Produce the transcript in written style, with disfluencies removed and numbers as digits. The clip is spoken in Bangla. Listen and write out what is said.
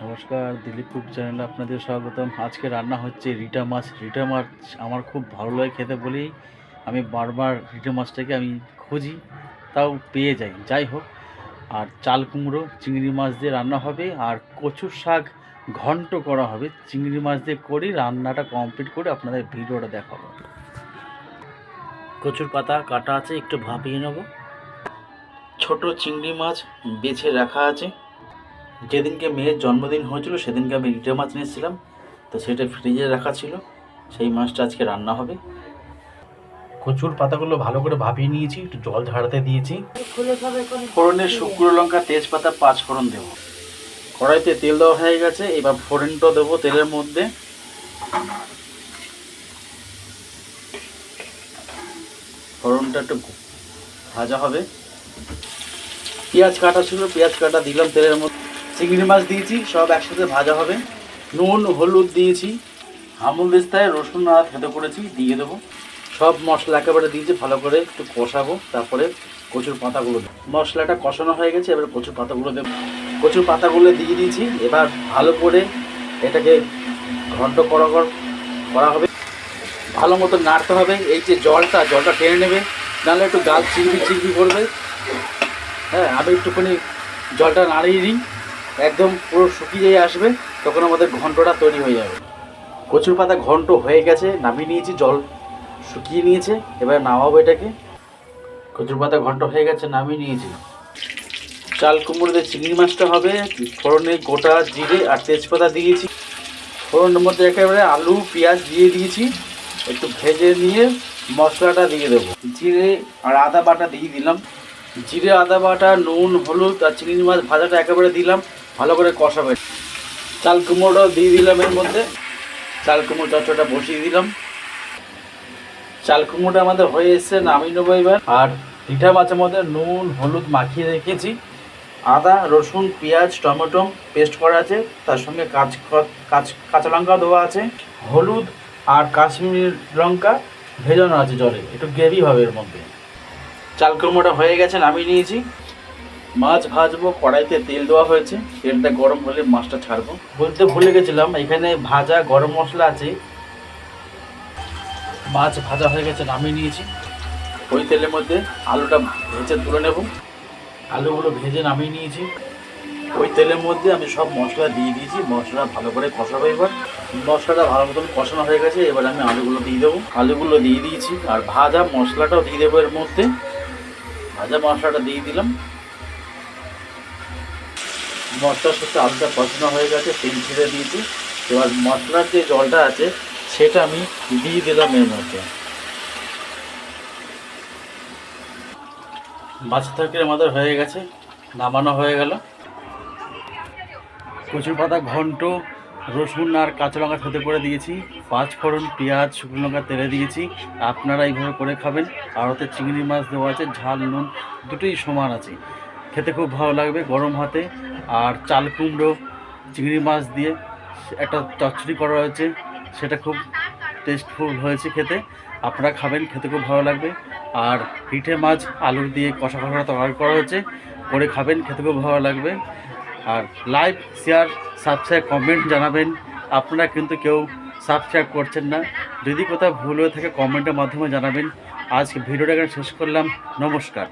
নমস্কার, দিলীপ ফুড চ্যানেলে আপনাদের স্বাগতম। আজকে রান্না হচ্ছে রিটা মাছ। রিটা মাছ আমার খুব ভালো লাগে খেতে বলেই আমি বারবার রিটা মাছটাকে আমি খুঁজি, তাও পেয়ে যাই। যাই হোক, আর চাল কুমড়ো চিংড়ি মাছ দিয়ে রান্না হবে, আর কচুর শাক ঘন্ট করা হবে। চিংড়ি মাছ দিয়ে করি, রান্নাটা কমপ্লিট করে আপনাদের ভিডিওটা দেখাবো। কচুর পাতা কাটা আছে, একটু ভাপিয়ে নেব। ছোট চিংড়ি মাছ বেছে রাখা আছে। যেদিনকে মেয়ের জন্মদিন হয়েছিল সেদিনকে আমি রিটা মাছ নিয়েছিলাম, তো সেটা ফ্রিজে রাখা ছিল। সেই মাছটা আজকে রান্না হবে। কচুর পাতাগুলো ভালো করে ভাপিয়ে নিয়েছি, একটু জল ঝাড়াতে দিয়েছি। ফোড়নে শুকনো লঙ্কা, তেজপাতা, 5 ফোড়ন দেবো। কড়াইতে তেল দেওয়া হয়ে গেছে, এবার ফোড়নটা দেবো তেলের মধ্যে। ফোড়নটা একটু ভাজা হবে। পেঁয়াজ কাটা ছিল, পেঁয়াজ কাটা দিলাম তেলের মধ্যে। চিংড়ি মাছ দিয়েছি, সব একসাথে ভাজা হবে। নুন হলুদ দিয়েছি, আমুল দিস্তায় রসুন আদা থেতো করেছি দিয়ে দেবো। সব মশলা একেবারে দিয়েছি, ভালো করে একটু কষাবো। তারপরে কচুর পাতাগুলো দেবো। মশলাটা কষানো হয়ে গেছে, এবার কচুর পাতাগুলো দেবো। কচুর পাতাগুলো দিয়ে দিয়েছি, এবার ভালো করে এটাকে ঘন্ট করা হবে। ভালো মতো নাড়তে হবে। এই যে জলটা টেনে নেবে, নাহলে একটু গাল চিরবি করবে। হ্যাঁ, আমি একটুখানি জলটা নাড়িয়ে নিই, একদম পুরো শুকিয়ে আসবে, তখন আমাদের ঘন্টটা তৈরি হয়ে যাবে। কচুর পাতা ঘন্ট হয়ে গেছে, নামিয়ে নিয়েছি, জল শুকিয়ে নিয়েছে। এবার নামাবো এটাকে। কচুর পাতা ঘন্ট হয়ে গেছে, নামিয়ে নিয়েছি। চাল কুমড়ো দিয়ে চিংড়ি মাছটা হবে। ফোড়নে গোটা জিরে আর তেজপাতা দিয়েছি। ফোড়নের মধ্যে একেবারে আলু পেঁয়াজ দিয়ে দিয়েছি, একটু ভেজে নিয়ে মশলাটা দিয়ে দেবো। জিরে আর আদা বাটা দিয়ে দিলাম। জিরে আদা বাটা, নুন হলুদ আর চিংড়ি মাছ ভাজাটা একেবারে দিলাম, ভালো করে কষাবে। চাল কুমড়োটাও দিয়ে দিলাম এর মধ্যে। চাল কুমড়ো চচ্চড়িটা বসিয়ে দিলাম। চাল কুমড়োটা আমাদের হয়ে এসছে, নামিয়ে নেবো এবার। আর রিঠা মাছের মধ্যে নুন হলুদ মাখিয়ে রেখেছি। আদা রসুন পেঁয়াজ টমেটো পেস্ট করা আছে, তার সঙ্গে কাঁচা লঙ্কা দেওয়া আছে। হলুদ আর কাশ্মীর লঙ্কা ভেজানো আছে জলে, একটু গ্রেভি হবে এর মধ্যে। চাল কুমড়োটা হয়ে গেছে, নামিয়ে নিয়েছি। মাছ ভাজবো, কড়াইতে তেল দেওয়া হয়েছে, তেলটা গরম হলে মাছটা ছাড়বো। বলতে ভুলে গেছিলাম, এখানে ভাজা গরম মশলা আছে। মাছ ভাজা হয়ে গেছে, নামিয়ে নিয়েছি। ওই তেলের মধ্যে আলুটা ভেজে তুলে নেব। আলুগুলো ভেজে নামিয়ে নিয়েছি। ওই তেলের মধ্যে আমি সব মশলা দিয়ে দিয়েছি, মশলা ভালো করে কষাবো এবার। মশলাটা ভালো মতন কষানো হয়ে গেছে, এবার আমি আলুগুলো দিয়ে দেবো। আলুগুলো দিয়ে দিয়েছি, আর ভাজা মশলাটাও দিয়ে দেবো এর মধ্যে। ভাজা মশলাটা দিয়ে দিলাম। মশলার সাথে আলুটা কষানো হয়ে গেছে, তেল ছেড়ে দিয়েছি। এবার মশলার যে জলটা আছে সেটা আমি দিয়ে দিলাম এর মধ্যে। মাছের তরকারি আমাদের হয়ে গেছে, নামানো হয়ে গেল। কচুর পাতা ঘন্ট, রসুন আর কাঁচা লঙ্কা থেতো করে দিয়েছি। 5 ফোড়ন পেঁয়াজ শুকনো লঙ্কা তেলে দিয়েছি। আপনারা এইভাবে করে খাবেন। আর ওতে চিংড়ি মাছ দেওয়া আছে, ঝাল নুন দুটোই সমান আছে, খেতে খুব ভালো লাগবে গরম ভাতে। আর চাল কুমড়ো চিংড়ি মাছ দিয়ে একটা চচ্চড়ি করা হয়েছে, সেটা খুব টেস্টফুল হয়েছে খেতে। আপনারা খাবেন, খেতে খুব ভালো লাগবে। আর পিঠে মাছ আলু দিয়ে কষা তরকারি করা হয়েছে, করে খাবেন, খেতে খুব ভালো লাগবে। আর লাইক শেয়ার সাবস্ক্রাইব কমেন্ট জানাবেন। আপনারা কিন্তু কেউ সাবস্ক্রাইব করছেন না, যদি কোথাও ভুল হয়ে থাকে কমেন্টের মাধ্যমে জানাবেন। আজকে ভিডিওটা এখানে শেষ করলাম। নমস্কার।